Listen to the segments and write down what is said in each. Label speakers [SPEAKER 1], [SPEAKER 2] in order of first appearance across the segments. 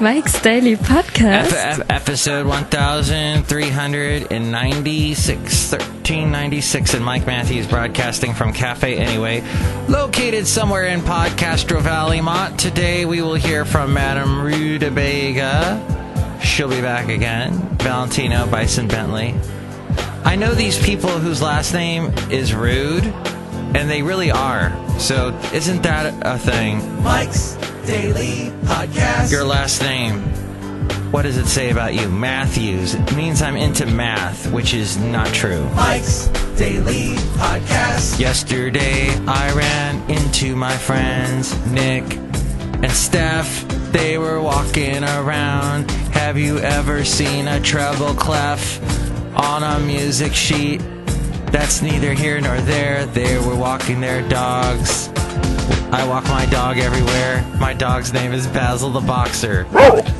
[SPEAKER 1] Mike's Daily Podcast.
[SPEAKER 2] Episode 1396, and Mike Matthews broadcasting from Café Anyway, located somewhere in Podcastro Valley, Mont. Today we will hear from Madame Rootabega. She'll be back again. Valentino, Bison, Bentley. I know these people whose last name is Rude, and they really are. So isn't that a thing?
[SPEAKER 3] Mike's Daily Podcast.
[SPEAKER 2] Your last name, what does it say about you? Matthews. It means I'm into math, which is not true.
[SPEAKER 3] Mike's Daily Podcast.
[SPEAKER 2] Yesterday, I ran into my friends, Nick and Steph. They were walking around. Have you ever seen a treble clef on a music sheet? That's neither here nor there. They were walking their dogs. I walk my dog everywhere. My dog's name is Basil the Boxer.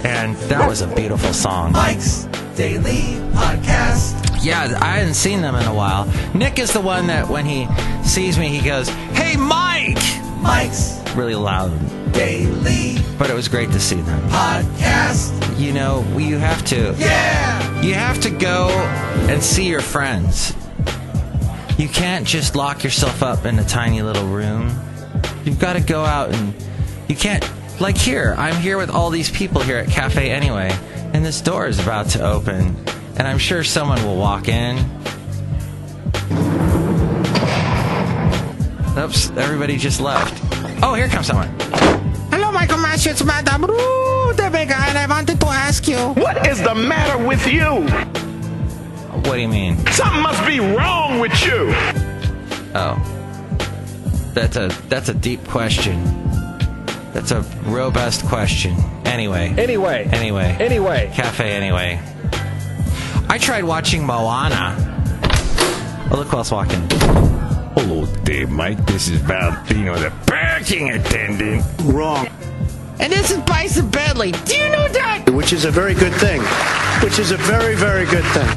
[SPEAKER 2] And that was a beautiful song.
[SPEAKER 3] Mike's Daily Podcast.
[SPEAKER 2] Yeah, I hadn't seen them in a while. Nick is the one that when he sees me, he goes, "Hey, Mike!"
[SPEAKER 3] Mike's
[SPEAKER 2] really loud.
[SPEAKER 3] Daily.
[SPEAKER 2] But it was great to see them.
[SPEAKER 3] Podcast.
[SPEAKER 2] You know, you have to.
[SPEAKER 3] Yeah!
[SPEAKER 2] You have to go and see your friends. You can't just lock yourself up in a tiny little room. You've got to go out and you can't, like here, I'm here with all these people here at Café Anyway, and this door is about to open, and I'm sure someone will walk in. Oops, everybody just left. Oh, here comes someone.
[SPEAKER 4] Hello, Michael Matthews, it's Madame Rootabega, and I wanted to ask you.
[SPEAKER 5] What is the matter with you?
[SPEAKER 2] What do you mean?
[SPEAKER 5] Something must be wrong with you.
[SPEAKER 2] Oh. That's a deep question. That's a robust question. Anyway.
[SPEAKER 6] Anyway.
[SPEAKER 2] Café Anyway. I tried watching Moana. Oh, look who else walking.
[SPEAKER 5] Hello there, Mike. This is Valentino, the parking attendant.
[SPEAKER 7] Wrong.
[SPEAKER 4] And this is Bison Bentley. Do you know that?
[SPEAKER 7] Which is a very good thing. Which is a very, very good thing.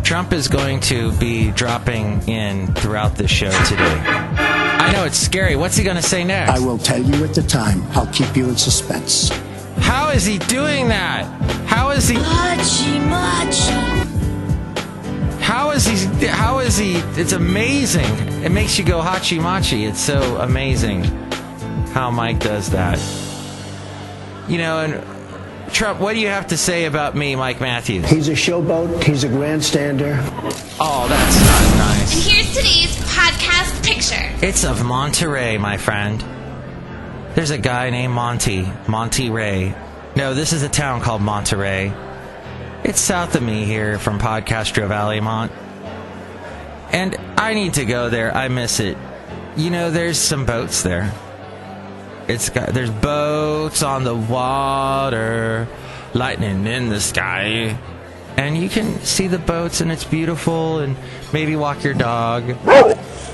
[SPEAKER 2] Trump is going to be dropping in throughout the show today. I know, it's scary. What's he going to say next?
[SPEAKER 7] I will tell you at the time. I'll keep you in suspense.
[SPEAKER 2] How is he doing that? How is he... How is he... It's amazing. It makes you go hachi-machi. It's so amazing how Mike does that. You know, and Trump, what do you have to say about me, Mike Matthews?
[SPEAKER 7] He's a showboat. He's a grandstander.
[SPEAKER 2] Oh, that's not nice.
[SPEAKER 8] And here's today's podcast picture.
[SPEAKER 2] It's of Monterey, my friend. There's a guy named Monterey. No, this is a town called Monterey. It's south of me here from Podcastro Valley, Mont. And I need to go there. I miss it. You know, there's some boats there. There's boats on the water, lightning in the sky, and you can see the boats, and it's beautiful, and maybe walk your dog.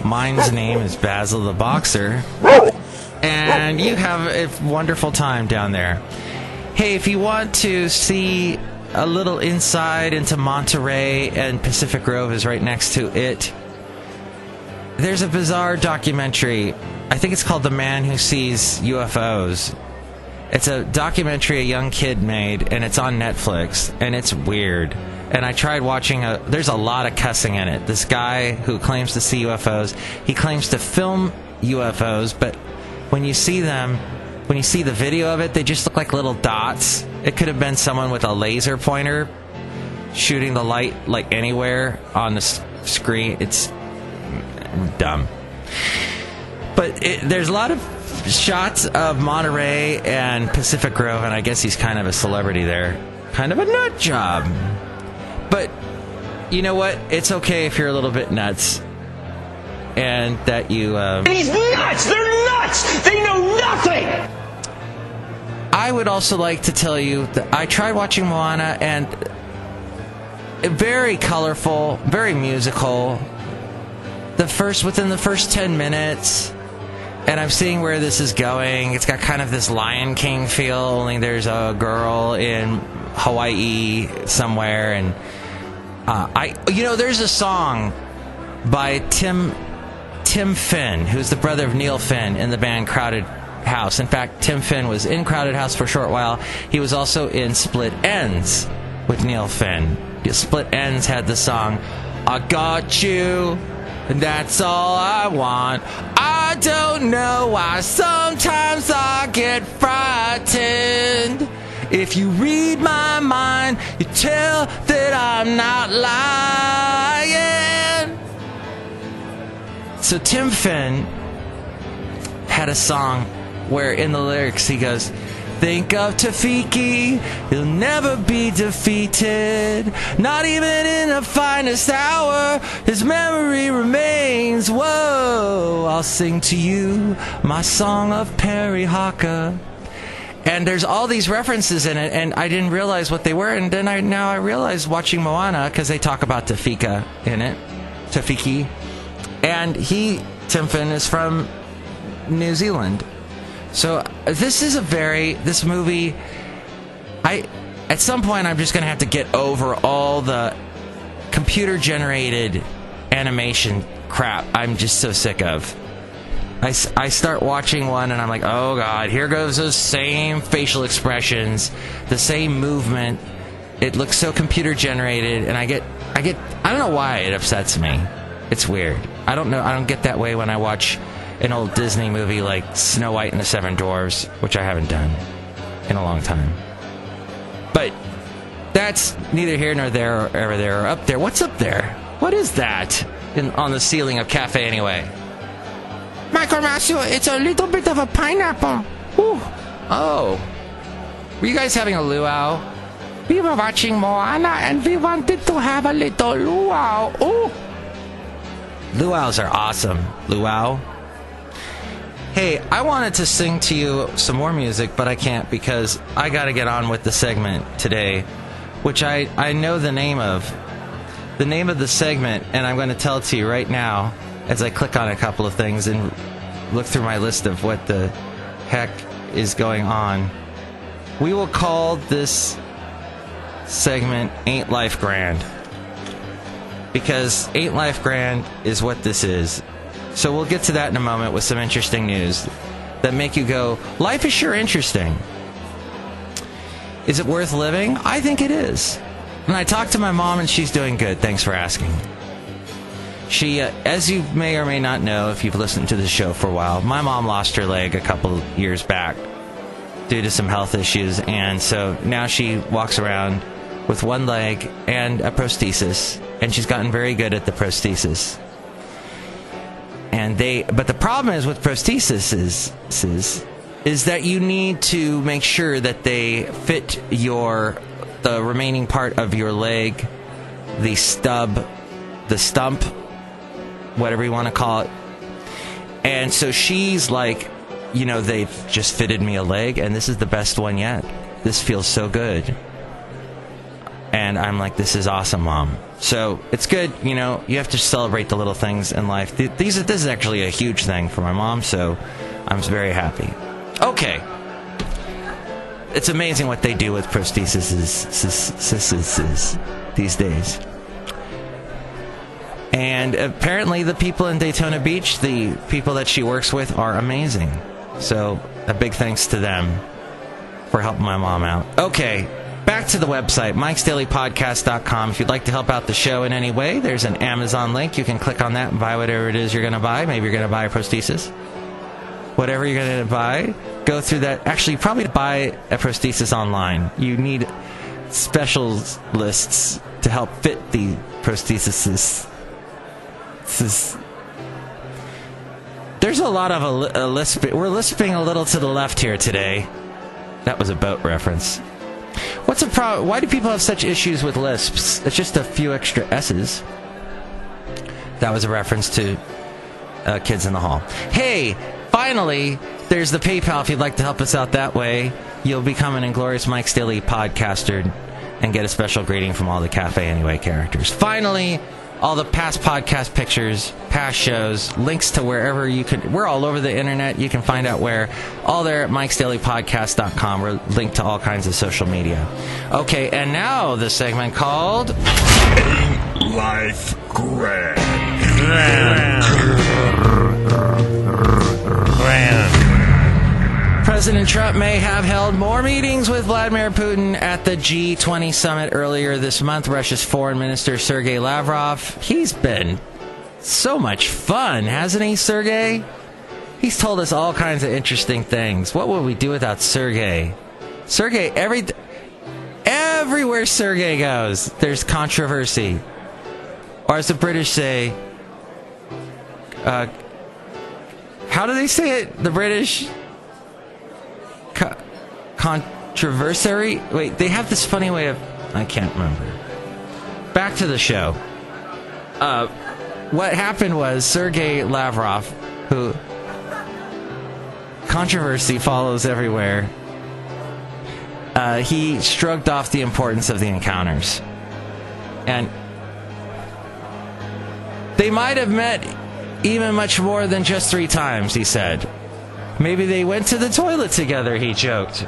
[SPEAKER 2] Mine's name is Basil the Boxer, and you have a wonderful time down there. Hey, if you want to see a little insight into Monterey, and Pacific Grove is right next to it, there's a bizarre documentary. I think it's called The Man Who Sees UFOs. It's a documentary a young kid made, and it's on Netflix, and it's weird. And I tried watching there's a lot of cussing in it. This guy who claims to see UFOs, he claims to film UFOs, but when you see them, when you see the video of it, they just look like little dots. It could have been someone with a laser pointer shooting the light like anywhere on the screen. It's dumb. But there's a lot of shots of Monterey and Pacific Grove, and I guess he's kind of a celebrity there. Kind of a nut job. But you know what? It's okay if you're a little bit nuts. And that you...
[SPEAKER 5] He's nuts! They're nuts! They know nothing!
[SPEAKER 2] I would also like to tell you that I tried watching Moana, and very colorful, very musical. Within the first 10 minutes... And I'm seeing where this is going. It's got kind of this Lion King feel, only there's a girl in Hawaii somewhere. And there's a song by Tim Finn, who's the brother of Neil Finn in the band Crowded House. In fact, Tim Finn was in Crowded House for a short while. He was also in Split Ends with Neil Finn. Split Ends had the song, I got you, and that's all I want. I don't know why sometimes I get frightened. If you read my mind, you tell that I'm not lying. So Tim Finn had a song where in the lyrics he goes, think of Tafiki, he'll never be defeated. Not even in the finest hour, his memory remains. Whoa, I'll sing to you my song of Perry Haka. And there's all these references in it, and I didn't realize what they were. And then I realized watching Moana, because they talk about Tafika in it, Tafiki. And Tim Finn, is from New Zealand. So this movie, at some point I'm just going to have to get over all the computer-generated animation crap I'm just so sick of. I start watching one and I'm like, oh God, here goes those same facial expressions, the same movement. It looks so computer-generated, and I don't know why it upsets me. It's weird. I don't know. I don't get that way when I watch an old Disney movie like Snow White and the Seven Dwarfs, which I haven't done in a long time. But that's neither here nor there or ever there or up there. What's up there? What is that on the ceiling of Café Anyway?
[SPEAKER 4] Michael Matthew, it's a little bit of a pineapple. Ooh.
[SPEAKER 2] Oh. Were you guys having a luau?
[SPEAKER 4] We were watching Moana and we wanted to have a little luau. Ooh.
[SPEAKER 2] Luau's are awesome. Luau. Hey, I wanted to sing to you some more music, but I can't because I got to get on with the segment today, which I know the name of. The name of the segment, and I'm going to tell it to you right now as I click on a couple of things and look through my list of what the heck is going on. We will call this segment Ain't Life Grand, because Ain't Life Grand is what this is. So we'll get to that in a moment with some interesting news that make you go, life is sure interesting. Is it worth living? I think it is. And I talked to my mom, and she's doing good. Thanks for asking. She, as you may or may not know if you've listened to the show for a while, my mom lost her leg a couple years back due to some health issues, and so now she walks around with one leg and a prosthesis, and she's gotten very good at the prosthesis. But the problem is with prosthesis is that you need to make sure that they fit the remaining part of your leg, the stub, the stump, whatever you want to call it. And so she's like, they've just fitted me a leg, and this is the best one yet. This feels so good. And I'm like, this is awesome, Mom. So it's good, you have to celebrate the little things in life. This is actually a huge thing for my mom, so I'm very happy. Okay. It's amazing what they do with prostheses these days. And apparently the people in Daytona Beach, the people that she works with, are amazing. So a big thanks to them for helping my mom out. Okay, back to the website, mikesdailypodcast.com. If you'd like to help out the show in any way, there's an Amazon link. You can click on that and buy whatever it is you're going to buy. Maybe you're going to buy a prosthesis. Whatever you're going to buy, go through that. Actually, probably buy a prosthesis online. You need special lists to help fit the prosthesis. There's a lot of a lisp. We're lisping a little to the left here today. That was a boat reference. What's the problem? Why do people have such issues with lisps? It's just a few extra S's. That was a reference to Kids in the Hall. Hey, finally, there's the PayPal. If you'd like to help us out that way, you'll become an Inglorious Mike's Daily podcaster and get a special greeting from all the Café Anyway characters. Finally, all the past podcast pictures, past shows, links to wherever you could. We're all over the internet. You can find out where. All there at mikesdailypodcast.com. We're linked to all kinds of social media. Okay, and now the segment called
[SPEAKER 5] Life Grand.
[SPEAKER 2] President Trump may have held more meetings with Vladimir Putin at the G20 summit earlier this month. Russia's Foreign Minister Sergei Lavrov, he's been so much fun, hasn't he, Sergei? He's told us all kinds of interesting things. What would we do without Sergei? Sergei, everywhere Sergei goes, there's controversy. Or as the British say, how do they say it? The British? Controversy? Wait, they have this funny way of... I can't remember. Back to the show. What happened was Sergei Lavrov, who... Controversy follows everywhere. He shrugged off the importance of the encounters. And they might have met even much more than just 3 times, he said. Maybe they went to the toilet together, he joked.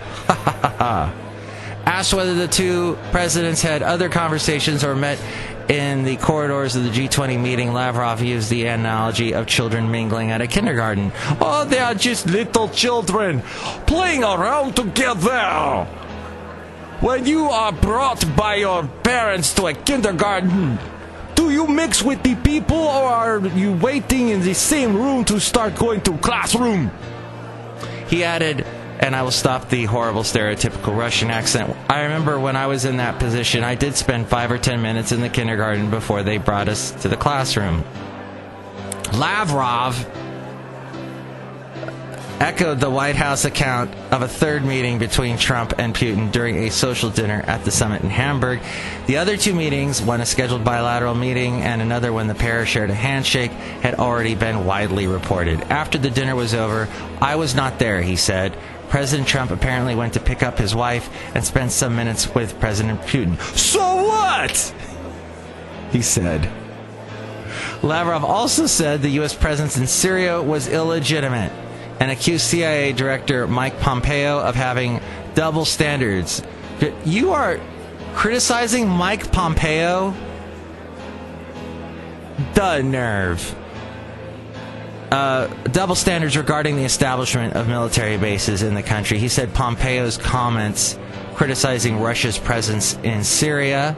[SPEAKER 2] Asked whether the two presidents had other conversations or met in the corridors of the G20 meeting, Lavrov used the analogy of children mingling at a kindergarten. Oh, they are just little children playing around together. When you are brought by your parents to a kindergarten, do you mix with the people or are you waiting in the same room to start going to classroom? He added, and I will stop the horrible stereotypical Russian accent. I remember when I was in that position, I did spend 5 or 10 minutes in the kindergarten before they brought us to the classroom. Lavrov echoed the White House account of a third meeting between Trump and Putin during a social dinner at the summit in Hamburg. The other 2 meetings, one a scheduled bilateral meeting and another when the pair shared a handshake, had already been widely reported. After the dinner was over, I was not there, he said. President Trump apparently went to pick up his wife and spent some minutes with President Putin. So what? He said. Lavrov also said the U.S. presence in Syria was illegitimate and accused CIA Director Mike Pompeo of having double standards. You are criticizing Mike Pompeo? The nerve. Double standards regarding the establishment of military bases in the country. He said Pompeo's comments criticizing Russia's presence in Syria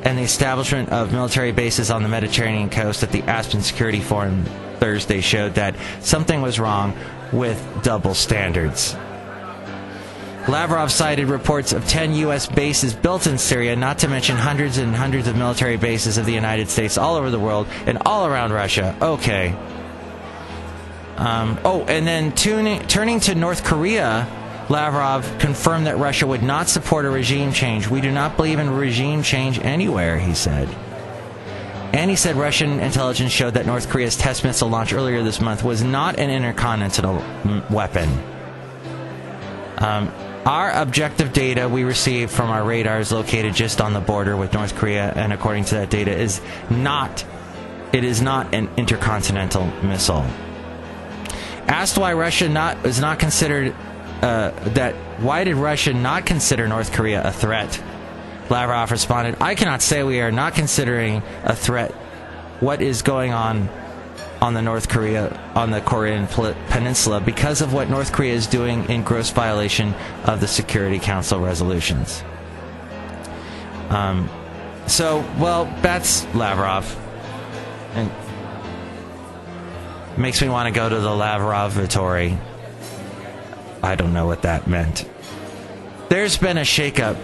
[SPEAKER 2] and the establishment of military bases on the Mediterranean coast at the Aspen Security Forum Thursday showed that something was wrong with double standards. Lavrov cited reports of 10 U.S. bases built in Syria, not to mention hundreds and hundreds of military bases of the United States all over the world and all around Russia. Okay. And then turning to North Korea, Lavrov confirmed that Russia would not support a regime change. We do not believe in regime change anywhere, he said. And he said Russian intelligence showed that North Korea's test missile launch earlier this month was not an intercontinental weapon. Our objective data we received from our radars located just on the border with North Korea, and according to that data, it is not an intercontinental missile. Asked why Russia why did Russia not consider North Korea a threat? Lavrov responded, I cannot say we are not considering a threat. What is going on the Korean Peninsula because of what North Korea is doing in gross violation of the Security Council resolutions. That's Lavrov. And makes me want to go to the Lavrovatory. I don't know what that meant. There's been a shakeup.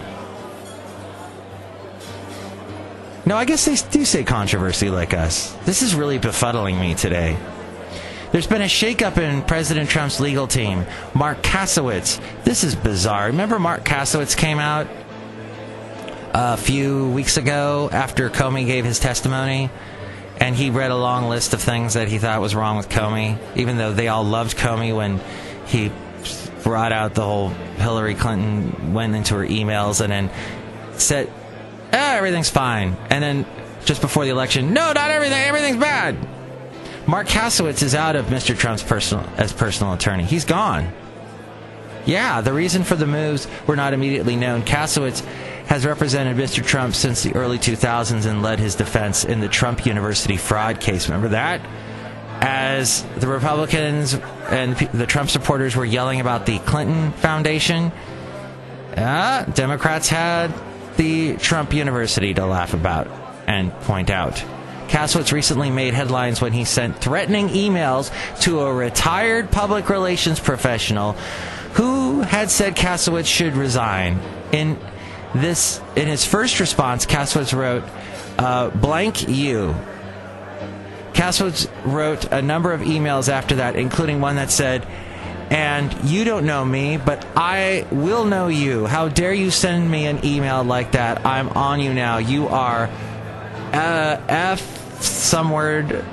[SPEAKER 2] No, I guess they do say controversy like us. This is really befuddling me today. There's been a shakeup in President Trump's legal team. Marc Kasowitz. This is bizarre. Remember Marc Kasowitz came out a few weeks ago after Comey gave his testimony? And he read a long list of things that he thought was wrong with Comey, even though they all loved Comey when he brought out the whole Hillary Clinton went into her emails and then said, everything's fine. And then just before the election, no, not everything, everything's bad. Marc Kasowitz is out of Mr. Trump's personal attorney. He's gone. Yeah, the reason for the moves were not immediately known. Kasowitz has represented Mr. Trump since the early 2000s and led his defense in the Trump University fraud case. Remember that? as the Republicans and the Trump supporters were yelling about the Clinton Foundation, Democrats had the Trump University to laugh about and point out. Kasowitz recently made headlines when he sent threatening emails to a retired public relations professional who had said Kasowitz should resign. In his first response, Kasowitz wrote, blank you. Kasowitz wrote a number of emails after that, including one that said, and you don't know me, but I will know you. How dare you send me an email like that? I'm on you now. You are F some word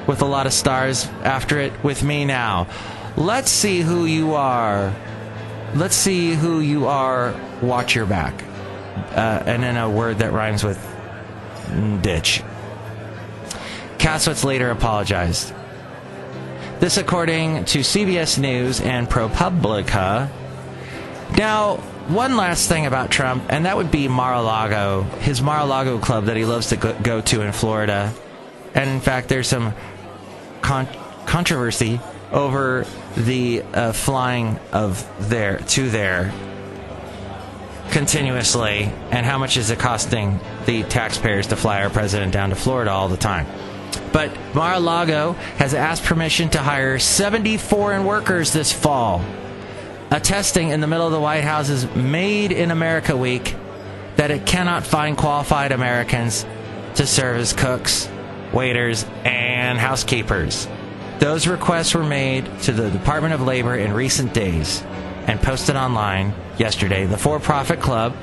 [SPEAKER 2] with a lot of stars after it with me now. Let's see who you are. Let's see who you are. Watch your back. And then a word that rhymes with ditch. Kasowitz later apologized. This according to CBS News and ProPublica. Now, one last thing about Trump, and that would be Mar-a-Lago, his Mar-a-Lago club that he loves to go to in Florida. And in fact, there's some controversy over the flying of there continuously, and how much is it costing the taxpayers to fly our president down to Florida all the time. But Mar-a-Lago has asked permission to hire 70 foreign workers this fall, attesting in the middle of the White House's Made in America week that it cannot find qualified Americans to serve as cooks, waiters, and housekeepers. Those requests were made to the Department of Labor in recent days and posted online yesterday. The for-profit club,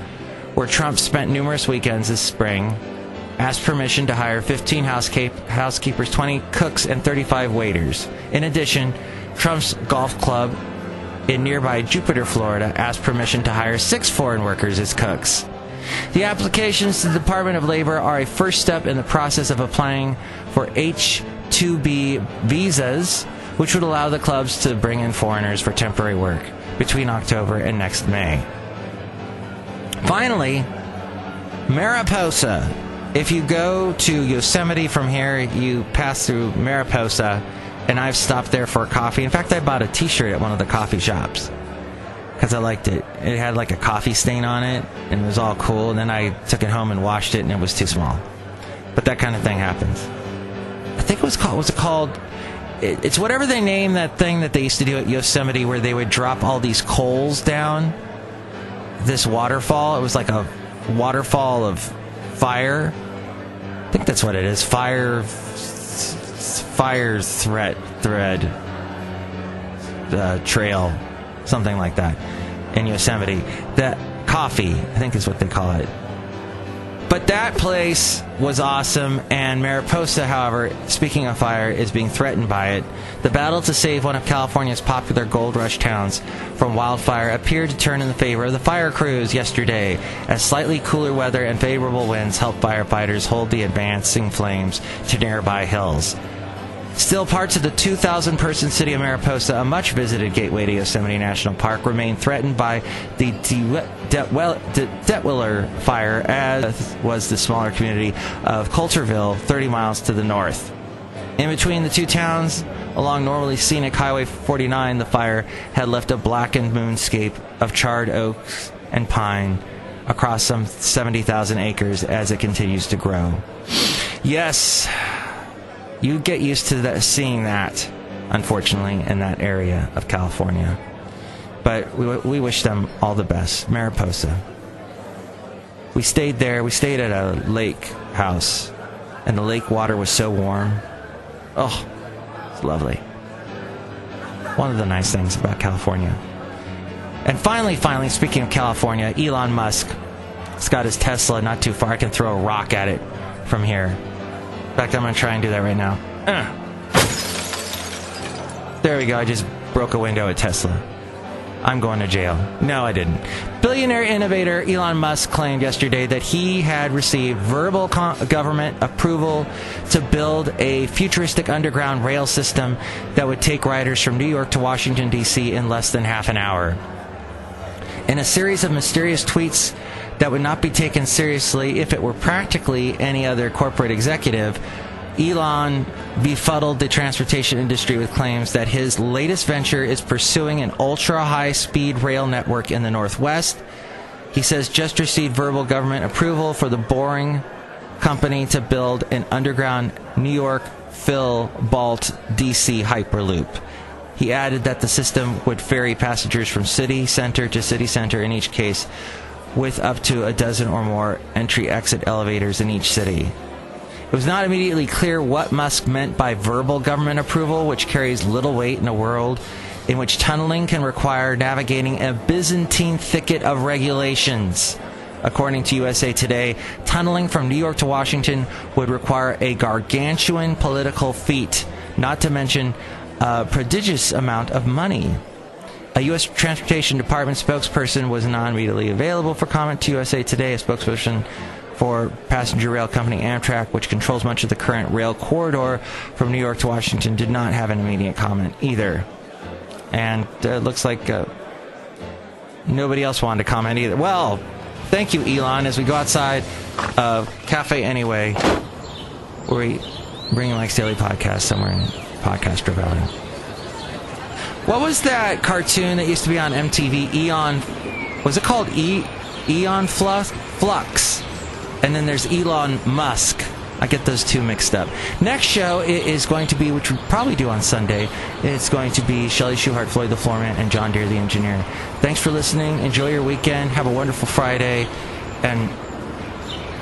[SPEAKER 2] where Trump spent numerous weekends this spring, asked permission to hire 15 housekeepers, 20 cooks, and 35 waiters. In addition, Trump's golf club in nearby Jupiter, Florida, asked permission to hire 6 foreign workers as cooks. The applications to the Department of Labor are a first step in the process of applying for H-2B visas, which would allow the clubs to bring in foreigners for temporary work between October and next May. Finally, Mariposa. If you go to Yosemite from here, you pass through Mariposa, and I've stopped there for a coffee. In fact, I bought a t-shirt at one of the coffee shops because I liked it. It had like a coffee stain on it, and it was all cool, and then I took it home and washed it, and it was too small. But that kind of thing happens. I think it was called... It's whatever they named that thing that they used to do at Yosemite where they would drop all these coals down this waterfall. It was like a waterfall of fire. I think that's what it is. Fire thread trail, something like that in Yosemite. That coffee, I think is what they call it. But that place was awesome, and Mariposa, however, speaking of fire, is being threatened by it. The battle to save one of California's popular gold rush towns from wildfire appeared to turn in the favor of the fire crews yesterday, as slightly cooler weather and favorable winds helped firefighters hold the advancing flames to nearby hills. Still, parts of the 2,000-person city of Mariposa, a much-visited gateway to Yosemite National Park, remain threatened by the Detwiller fire, as was the smaller community of Coulterville, 30 miles to the north. In between the two towns, along normally scenic Highway 49, the fire had left a blackened moonscape of charred oaks and pine across some 70,000 acres as it continues to grow. Yes, you get used to seeing that, unfortunately, in that area of California. But we wish them all the best. Mariposa. We stayed there. We stayed at a lake house, and the lake water was so warm. Oh, it's lovely. One of the nice things about California. And finally, speaking of California, Elon Musk has got his Tesla not too far. I can throw a rock at it from here. In fact, I'm going to try and do that right now. There we go. I just broke a window at Tesla. I'm going to jail. No, I didn't. Billionaire innovator Elon Musk claimed yesterday that he had received verbal government approval to build a futuristic underground rail system that would take riders from New York to Washington, D.C. in less than half an hour. In a series of mysterious tweets that would not be taken seriously if it were practically any other corporate executive, Elon befuddled the transportation industry with claims that his latest venture is pursuing an ultra-high-speed rail network in the Northwest. He says just received verbal government approval for the Boring Company to build an underground New York, Phil, Balt, DC Hyperloop. He added that the system would ferry passengers from city center to city center in each case, with up to a dozen or more entry-exit elevators in each city. It was not immediately clear what Musk meant by verbal government approval, which carries little weight in a world in which tunneling can require navigating a Byzantine thicket of regulations. According to USA Today, tunneling from New York to Washington would require a gargantuan political feat, not to mention a prodigious amount of money. A U.S. Transportation Department spokesperson was not immediately available for comment to USA Today. A spokesperson for passenger rail company Amtrak, which controls much of the current rail corridor from New York to Washington, did not have an immediate comment either. And it looks like nobody else wanted to comment either. Well, thank you, Elon. As we go outside of Café Anyway, where we bring you Mike's Daily Podcast somewhere in Podcast Valley. What was that cartoon that used to be on MTV? Eon. Was it called Eon Flux? And then there's Elon Musk. I get those two mixed up. Next show is going to be, which we'll probably do on Sunday, it's going to be Shelley Shoehart, Floyd the Floorman, and John Deere the Engineer. Thanks for listening. Enjoy your weekend. Have a wonderful Friday. And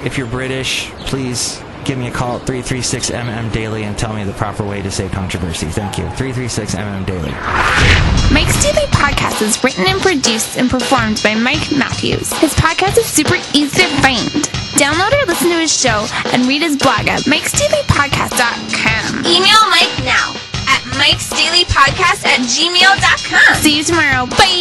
[SPEAKER 2] if you're British, please give me a call at 336-MM Daily and tell me the proper way to say controversy. Thank you. 336-MM Daily.
[SPEAKER 8] Mike's Daily Podcast is written and produced and performed by Mike Matthews. His podcast is super easy to find. Download or listen to his show and read his blog at mikesdailypodcast.com. Email Mike now at mikesdailypodcast@gmail.com. See you tomorrow. Bye!